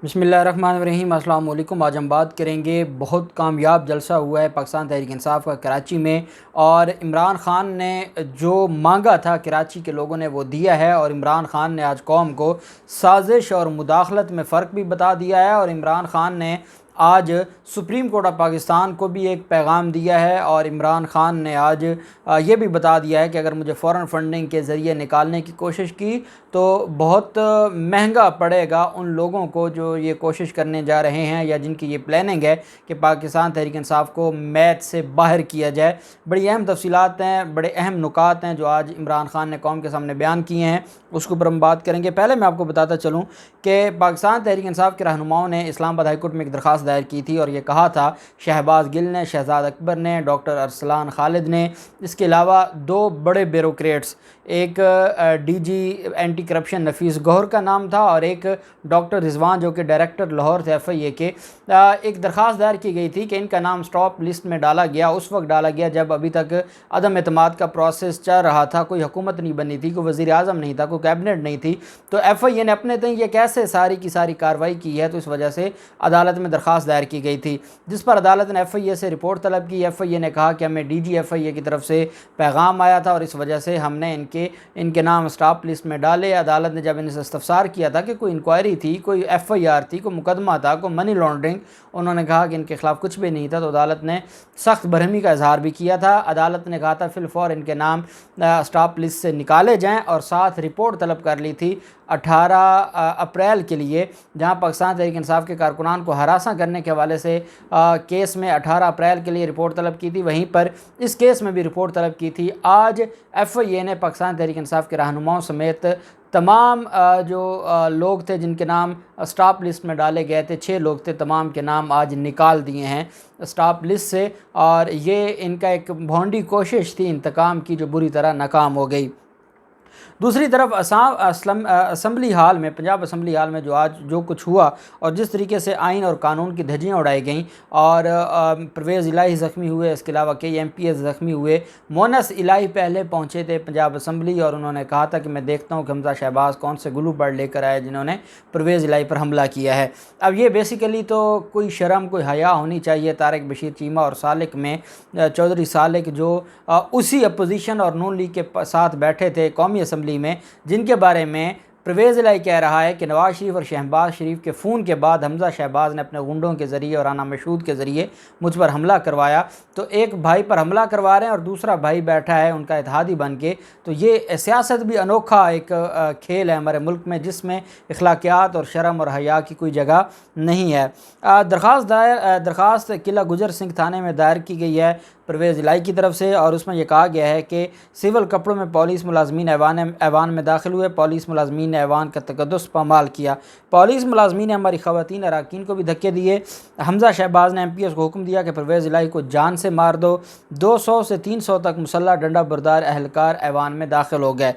بسم اللہ الرحمن الرحیم۔ السلام علیکم۔ آج ہم بات کریں گے بہت کامیاب جلسہ ہوا ہے پاکستان تحریک انصاف کا کراچی میں، اور عمران خان نے جو مانگا تھا کراچی کے لوگوں نے وہ دیا ہے، اور عمران خان نے آج قوم کو سازش اور مداخلت میں فرق بھی بتا دیا ہے، اور عمران خان نے آج سپریم کورٹ آف پاکستان کو بھی ایک پیغام دیا ہے، اور عمران خان نے آج یہ بھی بتا دیا ہے کہ اگر مجھے فورن فنڈنگ کے ذریعے نکالنے کی کوشش کی تو بہت مہنگا پڑے گا ان لوگوں کو جو یہ کوشش کرنے جا رہے ہیں یا جن کی یہ پلاننگ ہے کہ پاکستان تحریک انصاف کو میچ سے باہر کیا جائے۔ بڑی اہم تفصیلات ہیں، بڑے اہم نکات ہیں جو آج عمران خان نے قوم کے سامنے بیان کیے ہیں، اس کے اوپر ہم بات کریں گے۔ پہلے میں آپ کو بتاتا چلوں کہ پاکستان تحریک انصاف کے رہنماؤں نے اسلام آباد ہائی کورٹ میں ایک درخواست دائر کی تھی، اور یہ کہا تھا شہباز گل نے، شہزاد اکبر نے، ڈاکٹر ارسلان خالد نے، اس کے علاوہ دو بڑے بیوروکریٹس، ایک ڈی جی اینٹی کرپشن نفیس گوہر کا نام تھا، اور ایک ڈاکٹر رضوان جو کہ ڈائریکٹر لاہور تھے ایف آئی اے کے، ایک درخواست دائر کی گئی تھی کہ ان کا نام سٹاپ لسٹ میں ڈالا گیا۔ اس وقت ڈالا گیا جب ابھی تک عدم اعتماد کا پروسیس چل رہا تھا، کوئی حکومت نہیں بنی تھی، کوئی وزیر اعظم نہیں تھا، کوئی کیبنٹ نہیں تھی، تو ایف آئی اے نے اپنے تئیں یہ کیسے ساری کی ساری کارروائی کی ہے، تو اس وجہ سے عدالت میں درخواست دائر کی گئی تھی، جس پر عدالت نے ایف آئی اے سے رپورٹ طلب کی۔ ایف آئی اے نے کہا کہ ہمیں ڈی جی ایف آئی اے کی طرف سے پیغام آیا تھا، اور اس وجہ سے ہم نے ان کے نام سٹاپ لسٹ میں ڈالے۔ عدالت نے جب ان سے استفسار کیا تھا کہ کوئی انکوائری تھی، کوئی ایف آئی آر تھی، کوئی مقدمہ تھا، کوئی منی لانڈرنگ، انہوں نے کہا کہ ان کے خلاف کچھ بھی نہیں تھا، تو عدالت نے سخت برہمی کا اظہار بھی کیا تھا۔ عدالت نے کہا تھا فی الفور ان کے نام سٹاپ لسٹ سے نکالے جائیں، اور ساتھ رپورٹ طلب کر لی تھی 18 اپریل کے لیے، جہاں پاکستان تحریک انصاف کے کارکنان کو ہراساں کرنے کے حوالے سے کیس میں 18 اپریل کے لیے رپورٹ طلب کی تھی، وہیں پر اس کیس میں بھی رپورٹ طلب کی تھی۔ آج ایف آئی اے نے پاکستان تحریک انصاف کے رہنماؤں سمیت تمام جو لوگ تھے جن کے نام سٹاپ لسٹ میں ڈالے گئے تھے، 6 لوگ تھے، تمام کے نام آج نکال دیے ہیں سٹاپ لسٹ سے، اور یہ ان کا ایک بھونڈی کوشش تھی انتقام کی جو بری طرح ناکام ہو گئی۔ دوسری طرف اسمبلی ہال میں، پنجاب اسمبلی ہال میں جو کچھ ہوا، اور جس طریقے سے آئین اور قانون کی دھجیاں اڑائی گئیں، اور پرویز الہی زخمی ہوئے، اس کے علاوہ کئی ایم پی ایس زخمی ہوئے۔ مونس الہی پہلے پہنچے تھے پنجاب اسمبلی، اور انہوں نے کہا تھا کہ میں دیکھتا ہوں کہ حمزہ شہباز کون سے گلو بڑ لے کر آئے جنہوں نے پرویز الہی پر حملہ کیا ہے۔ اب یہ بیسیکلی تو کوئی شرم، کوئی حیا ہونی چاہیے طارق بشیر چیمہ اور سالک میں، چودھری سالک جو اسی اپوزیشن اور نون لیگ کے ساتھ بیٹھے تھے قومی اسمبلی میں، جن کے بارے میں پرویز الہی کہہ رہا ہے کہ نواز شریف اور شہباز شریف کے فون کے بعد حمزہ شہباز نے اپنے غنڈوں کے ذریعے اور رانا مشہود کے ذریعے مجھ پر حملہ کروایا، تو ایک بھائی پر حملہ کروا رہے ہیں اور دوسرا بھائی بیٹھا ہے ان کا اتحادی بن کے۔ تو یہ سیاست بھی انوکھا ایک کھیل ہے ہمارے ملک میں، جس میں اخلاقیات اور شرم اور حیا کی کوئی جگہ نہیں ہے۔ درخواست قلعہ گجر سنگھ تھانے میں دائر کی گئی ہے پرویز الہی کی طرف سے، اور اس میں یہ کہا گیا ہے کہ سول کپڑوں میں پولیس ملازمین ایوان میں داخل ہوئے، پولیس ملازمین نے ایوان کا تقدس پامال کیا، پولیس ملازمین نے ہماری خواتین اراکین کو بھی دھکے دیے۔ حمزہ شہباز نے ایم پی ایس کو حکم دیا کہ پرویز الہی کو جان سے مار دو۔ 200 سے 300 تک مسلح ڈنڈا بردار اہلکار ایوان میں داخل ہو گئے۔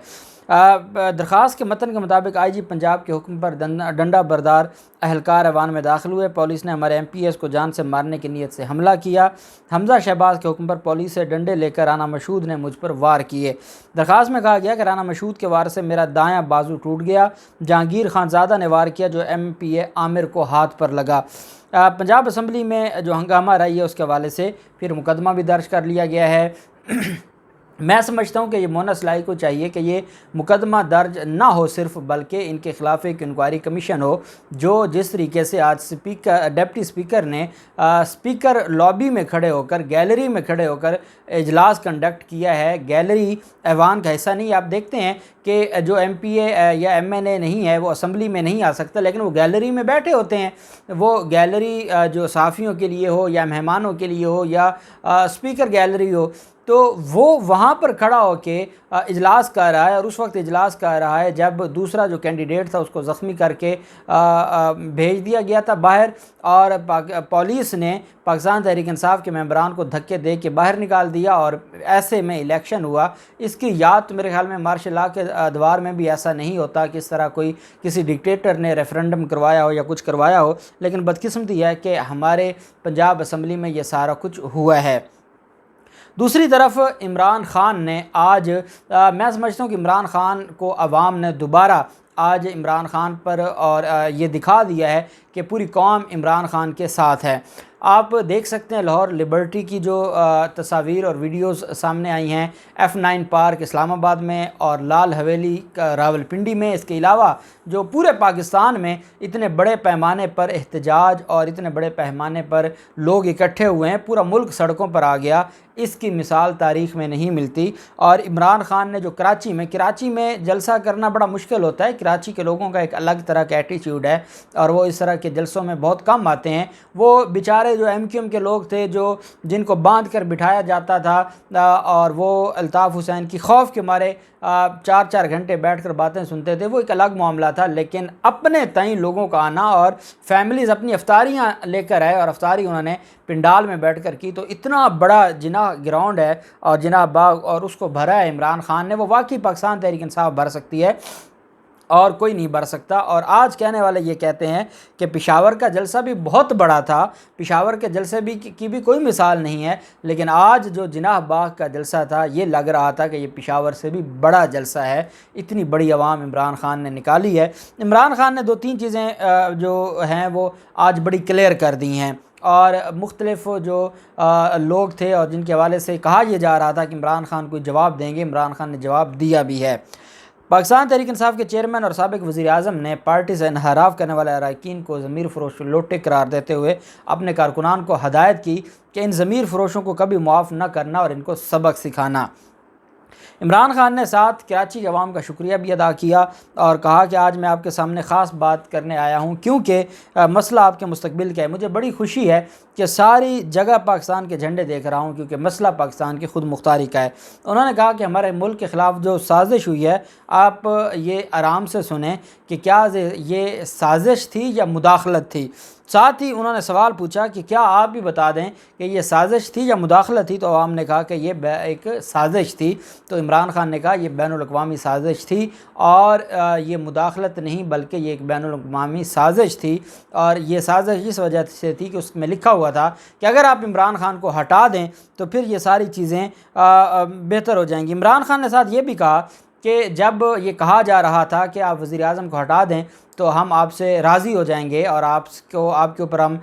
درخواست کے متن کے مطابق آئی جی پنجاب کے حکم پر ڈنڈا بردار اہلکار ایوان میں داخل ہوئے، پولیس نے ہمارے ایم پی ایس کو جان سے مارنے کی نیت سے حملہ کیا۔ حمزہ شہباز کے حکم پر پولیس سے ڈنڈے لے کر رانا مشہود نے مجھ پر وار کیے۔ درخواست میں کہا گیا کہ رانا مشہود کے وار سے میرا دایاں بازو ٹوٹ گیا، جہانگیر خان زادہ نے وار کیا جو ایم پی اے عامر کو ہاتھ پر لگا۔ پنجاب اسمبلی میں جو ہنگامہ رہی ہے اس کے حوالے سے پھر مقدمہ بھی درج کر لیا گیا ہے۔ میں سمجھتا ہوں کہ یہ مونس الہی کو چاہیے کہ یہ مقدمہ درج نہ ہو صرف، بلکہ ان کے خلاف ایک انکوائری کمیشن ہو، جو جس طریقے سے آج ڈپٹی اسپیکر نے اسپیکر لابی میں کھڑے ہو کر، گیلری میں کھڑے ہو کر اجلاس کنڈکٹ کیا ہے۔ گیلری ایوان کا حصہ نہیں، آپ دیکھتے ہیں کہ جو ایم پی اے یا ایم این اے نہیں ہے وہ اسمبلی میں نہیں آ سکتا، لیکن وہ گیلری میں بیٹھے ہوتے ہیں۔ وہ گیلری جو صحافیوں کے لیے ہو یا مہمانوں کے لیے ہو یا اسپیکر گیلری ہو، تو وہ وہاں پر کھڑا ہو کے اجلاس کر رہا ہے، اور اس وقت اجلاس کر رہا ہے جب دوسرا جو کینڈیڈیٹ تھا اس کو زخمی کر کے بھیج دیا گیا تھا باہر، اور پولیس نے پاکستان تحریک انصاف کے ممبران کو دھکے دے کے باہر نکال دیا، اور ایسے میں الیکشن ہوا۔ اس کی یاد تو میرے خیال میں مارشل لاء کے ادوار میں بھی ایسا نہیں ہوتا کہ اس طرح کوئی کسی ڈکٹیٹر نے ریفرنڈم کروایا ہو یا کچھ کروایا ہو، لیکن بدقسمتی ہے کہ ہمارے پنجاب اسمبلی میں یہ سارا کچھ ہوا ہے۔ دوسری طرف عمران خان نے آج میں سمجھتا ہوں کہ عمران خان کو عوام نے دوبارہ آج عمران خان پر اور یہ دکھا دیا ہے کہ کہ پوری قوم عمران خان کے ساتھ ہے۔ آپ دیکھ سکتے ہیں لاہور لبرٹی کی جو تصاویر اور ویڈیوز سامنے آئی ہیں، F9 پارک اسلام آباد میں اور لال حویلی راولپنڈی میں، اس کے علاوہ جو پورے پاکستان میں اتنے بڑے پیمانے پر احتجاج اور اتنے بڑے پیمانے پر لوگ اکٹھے ہوئے ہیں، پورا ملک سڑکوں پر آ گیا، اس کی مثال تاریخ میں نہیں ملتی۔ اور عمران خان نے جو کراچی میں جلسہ کرنا بڑا مشکل ہوتا ہے، کراچی کے لوگوں کا ایک الگ طرح کا ایٹیٹیوڈ ہے اور وہ اس طرح کے جلسوں میں بہت کم آتے ہیں۔ وہ بیچارے جو MQM کے لوگ تھے جن کو باندھ کر بٹھایا جاتا تھا اور وہ الطاف حسین کی خوف کے مارے 4 گھنٹے بیٹھ کر باتیں سنتے تھے، وہ ایک الگ معاملہ تھا۔ لیکن اپنے تئیں لوگوں کا آنا اور فیملیز اپنی افطاریاں لے کر آئے اور افطاری انہوں نے پنڈال میں بیٹھ کر کی، تو اتنا بڑا جناح گراؤنڈ ہے اور جناح باغ اور اس کو بھرا ہے عمران خان نے، وہ واقعی پاکستان تحریک انصاف بھر سکتی ہے اور کوئی نہیں بھر سکتا۔ اور آج کہنے والے یہ کہتے ہیں کہ پشاور کا جلسہ بھی بہت بڑا تھا، پشاور کے جلسے کی بھی کوئی مثال نہیں ہے، لیکن آج جو جناح باغ کا جلسہ تھا یہ لگ رہا تھا کہ یہ پشاور سے بھی بڑا جلسہ ہے، اتنی بڑی عوام عمران خان نے نکالی ہے۔ عمران خان نے 2-3 چیزیں جو ہیں وہ آج بڑی کلیئر کر دی ہیں، اور مختلف جو لوگ تھے اور جن کے حوالے سے کہا یہ جا رہا تھا کہ عمران خان کو جواب دیں گے، عمران خان نے جواب دیا بھی ہے۔ پاکستان تحریک انصاف کے چیئرمین اور سابق وزیر اعظم نے پارٹی سے انحراف کرنے والے اراکین کو ضمیر فروش لوٹے قرار دیتے ہوئے اپنے کارکنان کو ہدایت کی کہ ان ضمیر فروشوں کو کبھی معاف نہ کرنا اور ان کو سبق سکھانا۔ عمران خان نے ساتھ کراچی کے عوام کا شکریہ بھی ادا کیا اور کہا کہ آج میں آپ کے سامنے خاص بات کرنے آیا ہوں کیونکہ مسئلہ آپ کے مستقبل کا ہے۔ مجھے بڑی خوشی ہے کہ ساری جگہ پاکستان کے جھنڈے دیکھ رہا ہوں کیونکہ مسئلہ پاکستان کی خود مختاری کا ہے۔ انہوں نے کہا کہ ہمارے ملک کے خلاف جو سازش ہوئی ہے، آپ یہ آرام سے سنیں کہ کیا یہ سازش تھی یا مداخلت تھی۔ ساتھ ہی انہوں نے سوال پوچھا کہ کیا آپ بھی بتا دیں کہ یہ سازش تھی یا مداخلت تھی، تو عوام نے کہا کہ یہ ایک سازش تھی۔ تو عمران خان نے کہا یہ بین الاقوامی سازش تھی اور یہ مداخلت نہیں بلکہ یہ ایک بین الاقوامی سازش تھی، اور یہ سازش اس وجہ سے تھی کہ اس میں لکھا ہوا تھا کہ اگر آپ عمران خان کو ہٹا دیں تو پھر یہ ساری چیزیں بہتر ہو جائیں گی۔ عمران خان نے ساتھ یہ بھی کہا کہ جب یہ کہا جا رہا تھا کہ آپ وزیر اعظم کو ہٹا دیں تو ہم آپ سے راضی ہو جائیں گے اور آپ کے اوپر ہم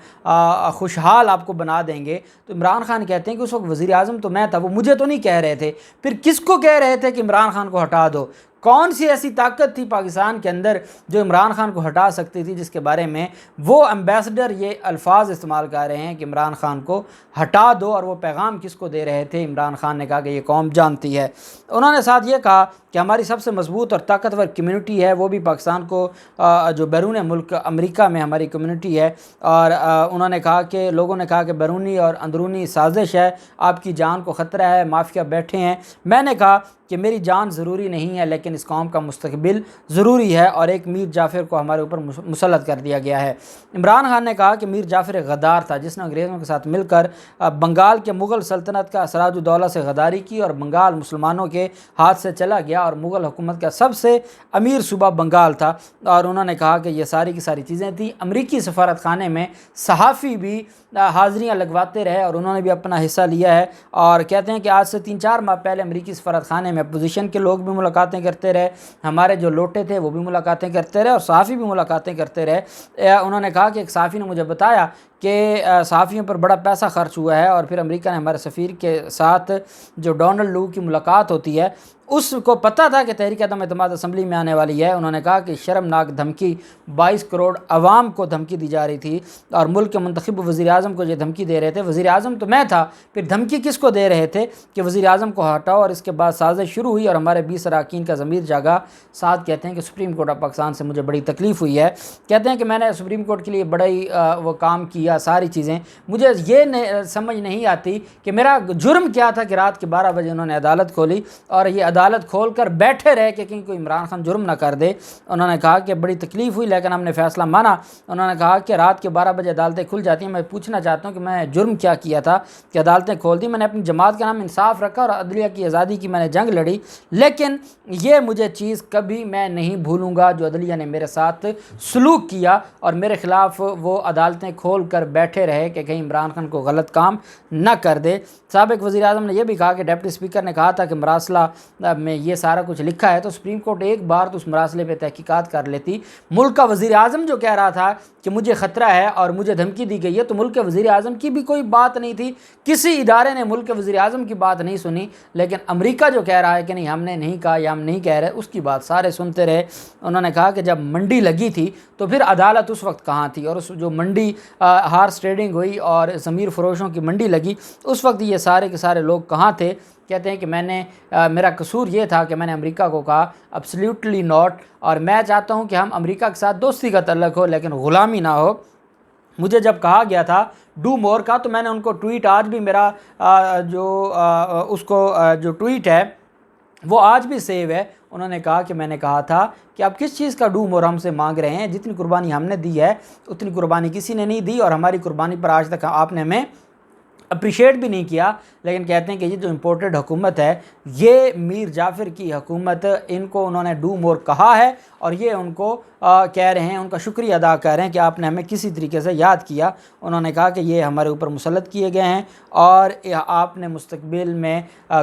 خوشحال آپ کو بنا دیں گے، تو عمران خان کہتے ہیں کہ اس وقت وزیر اعظم تو میں تھا، وہ مجھے تو نہیں کہہ رہے تھے، پھر کس کو کہہ رہے تھے کہ عمران خان کو ہٹا دو؟ کون سی ایسی طاقت تھی پاکستان کے اندر جو عمران خان کو ہٹا سکتی تھی، جس کے بارے میں وہ ایمبیسڈر یہ الفاظ استعمال کر رہے ہیں کہ عمران خان کو ہٹا دو، اور وہ پیغام کس کو دے رہے تھے؟ عمران خان نے کہا کہ یہ قوم جانتی ہے۔ انہوں نے ساتھ یہ کہا کہ ہماری سب سے مضبوط اور طاقتور کمیونٹی ہے وہ بھی پاکستان کو جو بیرون ملک امریکہ میں ہماری کمیونٹی ہے، اور انہوں نے کہا کہ لوگوں نے کہا کہ بیرونی اور اندرونی سازش ہے، آپ کی جان کو خطرہ ہے، مافیا بیٹھے ہیں۔ میں نے کہا کہ میری جان ضروری نہیں ہے لیکن اس قوم کا مستقبل ضروری ہے، اور ایک میر جعفر کو ہمارے اوپر مسلط کر دیا گیا ہے۔ عمران خان نے کہا کہ میر جعفر ایک غدار تھا جس نے انگریزوں کے ساتھ مل کر بنگال کے مغل سلطنت کا سراج الدولہ سے غداری کی اور بنگال مسلمانوں کے ہاتھ سے چلا گیا، اور مغل حکومت کا سب سے امیر صوبہ بنگال تھا۔ اور انہوں نے کہا کہ یہ ساری کی ساری چیزیں تھیں۔ امریکی سفارت خانے میں صحافی بھی حاضریاں لگواتے رہے اور انہوں نے بھی اپنا حصہ لیا ہے، اور کہتے ہیں کہ آج سے 3-4 ماہ پہلے امریکی سفارت خانے میں اپوزیشن کے لوگ بھی ملاقاتیں کرتے رہے، ہمارے جو لوٹے تھے وہ بھی ملاقاتیں کرتے رہے، اور صحافی بھی ملاقاتیں کرتے رہے۔ انہوں نے کہا کہ ایک صحافی نے مجھے بتایا کہ صحافیوں پر بڑا پیسہ خرچ ہوا ہے، اور پھر امریکہ نے ہمارے سفیر کے ساتھ جو ڈونلڈ لو کی ملاقات ہوتی ہے اس کو پتہ تھا کہ تحریک عدم اعتماد اسمبلی میں آنے والی ہے۔ انہوں نے کہا کہ شرمناک دھمکی 22 کروڑ عوام کو دھمکی دی جا رہی تھی، اور ملک کے منتخب وزیر اعظم کو یہ دھمکی دے رہے تھے۔ وزیر اعظم تو میں تھا، پھر دھمکی کس کو دے رہے تھے کہ وزیر اعظم کو ہٹاؤ، اور اس کے بعد سازش شروع ہوئی اور ہمارے 20 اراکین کا ضمیر جاگا۔ ساتھ کہتے ہیں کہ سپریم کورٹ آف پاکستان سے مجھے بڑی تکلیف ہوئی ہے، کہتے ہیں کہ میں نے سپریم کورٹ کے لیے بڑا ہی وہ کام کیا، ساری چیزیں مجھے یہ سمجھ نہیں آتی کہ میرا جرم کیا تھا کہ رات کے 12 بجے انہوں نے عدالت کھولی، اور یہ عدالت کھول کر بیٹھے رہے کہ کہیں کوئی عمران خان جرم نہ کر دے۔ انہوں نے کہا کہ بڑی تکلیف ہوئی لیکن ہم نے فیصلہ مانا۔ انہوں نے کہا کہ رات کے 12 بجے عدالتیں کھل جاتی ہیں، میں پوچھنا چاہتا ہوں کہ میں جرم کیا کیا تھا کہ عدالتیں کھول دی؟ میں نے اپنی جماعت کا نام انصاف رکھا اور عدلیہ کی آزادی کی میں نے جنگ لڑی، لیکن یہ مجھے چیز کبھی میں نہیں بھولوں گا جو عدلیہ نے میرے ساتھ سلوک کیا اور میرے خلاف وہ عدالتیں کھول کر بیٹھے رہے کہ کہیں عمران خان کو غلط کام نہ کر دے۔ سابق وزیر اعظم نے یہ بھی کہا کہ ڈپٹی اسپیکر نے کہا تھا کہ مراسلہ میں یہ سارا کچھ لکھا ہے تو سپریم کورٹ ایک بار تو اس مراسلے پہ تحقیقات کر لیتی۔ ملک کا وزیر اعظم جو کہہ رہا تھا کہ مجھے خطرہ ہے اور مجھے دھمکی دی گئی ہے، تو ملک کے وزیر اعظم کی بھی کوئی بات نہیں تھی، کسی ادارے نے ملک کے وزیر اعظم کی بات نہیں سنی، لیکن امریکہ جو کہہ رہا ہے کہ نہیں ہم نے نہیں کہا یا ہم نہیں کہہ رہے، اس کی بات سارے سنتے رہے۔ انہوں نے کہا کہ جب منڈی لگی تھی تو پھر عدالت اس وقت کہاں تھی، اور اس جو منڈی ہارس ٹریڈنگ ہوئی اور ضمیر فروشوں کی منڈی لگی اس وقت یہ سارے کے سارے لوگ کہاں تھے؟ کہتے ہیں کہ میرا قصور یہ تھا کہ میں نے امریکہ کو کہا ایبسلیوٹلی ناٹ، اور میں چاہتا ہوں کہ ہم امریکہ کے ساتھ دوستی کا تعلق ہو لیکن غلامی نہ ہو۔ مجھے جب کہا گیا تھا ڈو مور کا، تو میں نے ان کو ٹویٹ، آج بھی میرا جو ٹویٹ ہے وہ آج بھی سیو ہے۔ انہوں نے کہا کہ میں نے کہا تھا کہ آپ کس چیز کا ڈو مور ہم سے مانگ رہے ہیں، جتنی قربانی ہم نے دی ہے اتنی قربانی کسی نے نہیں دی، اور ہماری قربانی پر آج تک آپ نے ہمیں اپریشیٹ بھی نہیں کیا۔ لیکن کہتے ہیں کہ یہ جو امپورٹڈ حکومت ہے یہ میر جعفر کی حکومت، ان کو انہوں نے ڈو مور کہا ہے اور یہ ان کو کہہ رہے ہیں، ان کا شکریہ ادا کر رہے ہیں کہ آپ نے ہمیں کسی طریقے سے یاد کیا۔ انہوں نے کہا کہ یہ ہمارے اوپر مسلط کیے گئے ہیں اور آپ نے مستقبل میں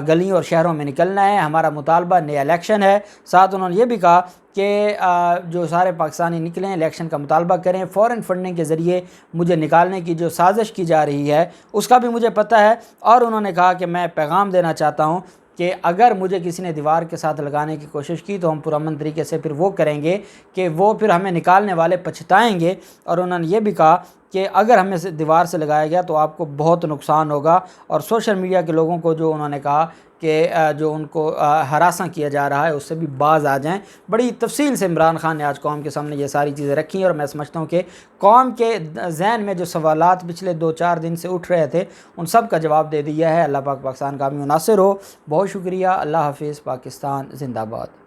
گلیوں اور شہروں میں نکلنا ہے، ہمارا مطالبہ نیا الیکشن ہے۔ ساتھ انہوں نے یہ بھی کہا کہ جو سارے پاکستانی نکلیں الیکشن کا مطالبہ کریں، فورن فنڈنگ کے ذریعے مجھے نکالنے کی جو سازش کی جا رہی ہے اس کا بھی مجھے پتہ ہے۔ اور انہوں نے کہا کہ میں پیغام دینا چاہتا ہوں کہ اگر مجھے کسی نے دیوار کے ساتھ لگانے کی کوشش کی تو ہم پرامن طریقے سے پھر وہ کریں گے کہ وہ پھر ہمیں نکالنے والے پچھتائیں گے۔ اور انہوں نے یہ بھی کہا کہ اگر ہمیں دیوار سے لگایا گیا تو آپ کو بہت نقصان ہوگا، اور سوشل میڈیا کے لوگوں کو جو انہوں نے کہا کہ جو ان کو ہراساں کیا جا رہا ہے اس سے بھی باز آ جائیں۔ بڑی تفصیل سے عمران خان نے آج قوم کے سامنے یہ ساری چیزیں رکھی، اور میں سمجھتا ہوں کہ قوم کے ذہن میں جو سوالات پچھلے 2-4 دن سے اٹھ رہے تھے ان سب کا جواب دے دیا ہے۔ اللہ پاک پاکستان کا حامی و ناصر ہو۔ بہت شکریہ، اللہ حافظ، پاکستان زندہ باد۔